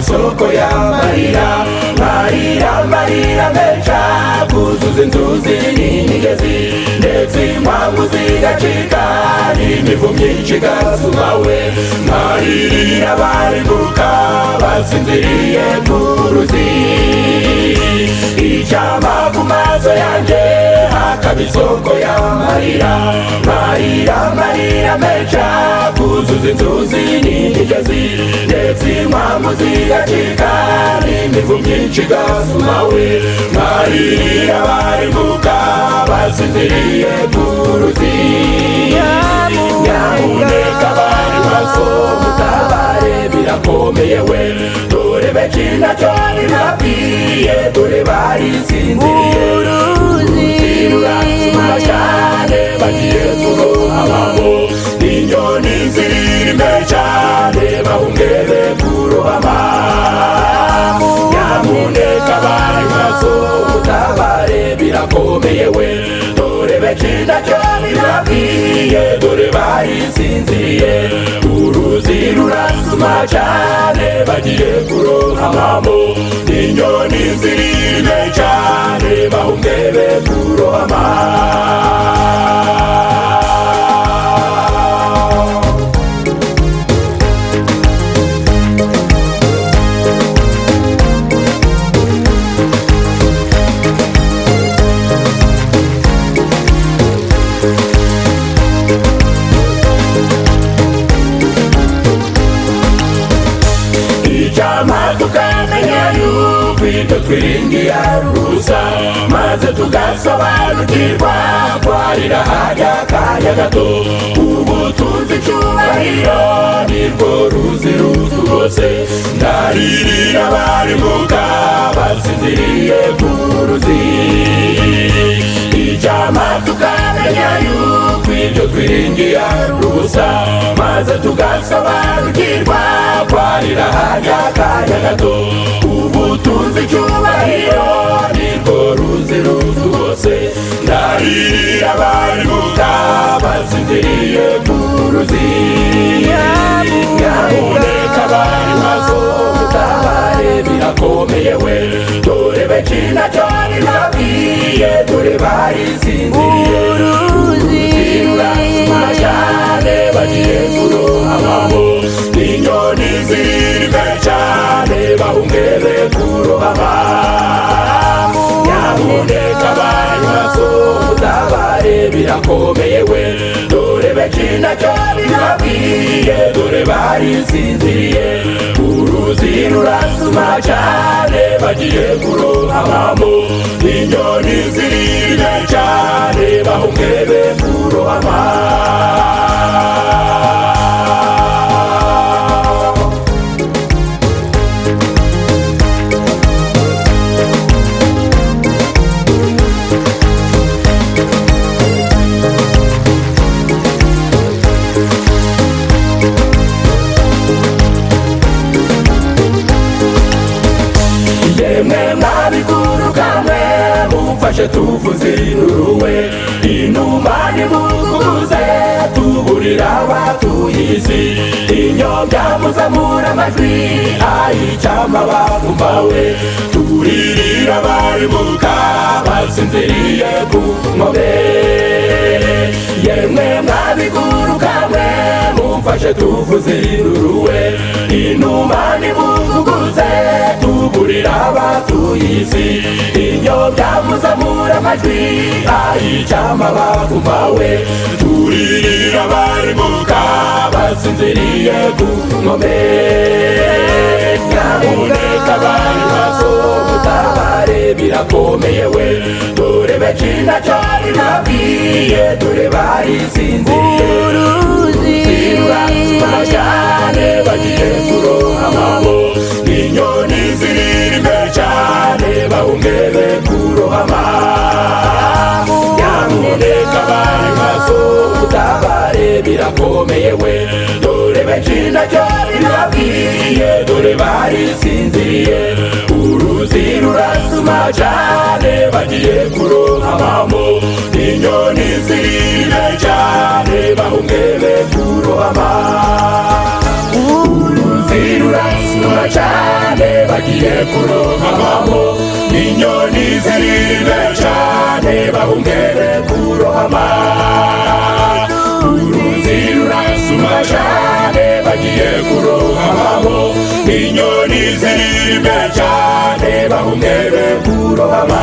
isoko y'amarira marira marira menshi kuzuza inzuzi n'imigezi ndetse impamvu zigacika n'imivu myinshi igasumawe maririra barimbuka basinziriye ku ruzi icyama ku maso yanjye hakaba isoko y'amarira marira marira menshi kuzuza inzuzi n'imigezi ndetse impamvu zigacika n'imivu myinshi igasumawe maririra barimbuka basinziriye ku ruzi nyamuneka bari maso mutabare birakomeye we dore benshi ntacyo bibabwiye dore barisinziriye uruzi rurasuma cyane bagiye kurohamamo n'inyoni zirime cyane bahungebe kurohama nyamuneka bari maso mutabare birakomeye we dore benshi ntacyo bibabwiye dore barisinziriye uruzi rurasuma cyane bagiye kurohamamo n'inyoni zirime cyane bahungebe kurohama tukamenya yuko ibyo twiringiye ari ubusa maze tugasobanukirwa twarira hajya akanya gato ubutunzi icyubahiro nirwo ruzi rutugose ndaririra barimbuka basinziriye ku ruzi icyama tukamenya yuko ibyo twiringiye ari ubusa maze tugasobanukirwa twarira hajya akanya gato ubutunzi icyubahiro nirwo ruzi rutugose ndaririra barimbuka basinziriye ku ruzi nyamuneka bari maso mutabare birakomeye we dore benshi ntacyo bibabwiye dore barisinziriye uruzi rurasuma cyane bagiye kurohamamo n'inyoni zirime cyane bahungebe kurohama nyamuneka bari maso mutabare birakomeye we dore benshi ntacyo bibabwiye dore barisinziriye uruzi rurasuma cyane bagiye kurohamamo n'inyoni zirime cyane bahungebe kurohama mufashe tuvuze inuruwe inuma nimukuze tuburira abatuye isi inyobya muzamura amajwi ay'icyama bakumvawe turirira barimbuka basinziriye ku nkombe yemwe mwabiguruka mwe mufashe tuvuze inuruwe inuma nimukuze tuburira abatuye isi inyobya muzamura amajwi ay'icyama bakumvawe turirira barimbuka basinziriye ku nkombe nyamuneka bari maso mutabare birakomeye we dore benshi ntacyo bibabwiye dore barisinziriye uruzi rurasuma cyane bagiye kurohamamo n'inyoni zirime cyane bahungebe kurohama nyamuneka bari maso mutabare birakomeye we dore benshi ntacyo bibabwiye dore barisinziriye uruzi rurasuma cyane bagiye kurohamamo n'inyoni zirime cyane bahungebe kurohama uruzi rurasuma cyane bagiye kurohamamo, inyoni ziribe cane bahungere kurohama. Uruzi rurasuma cane bagiye kurohamamo, inyoni ziribe cane bahungere kurohama.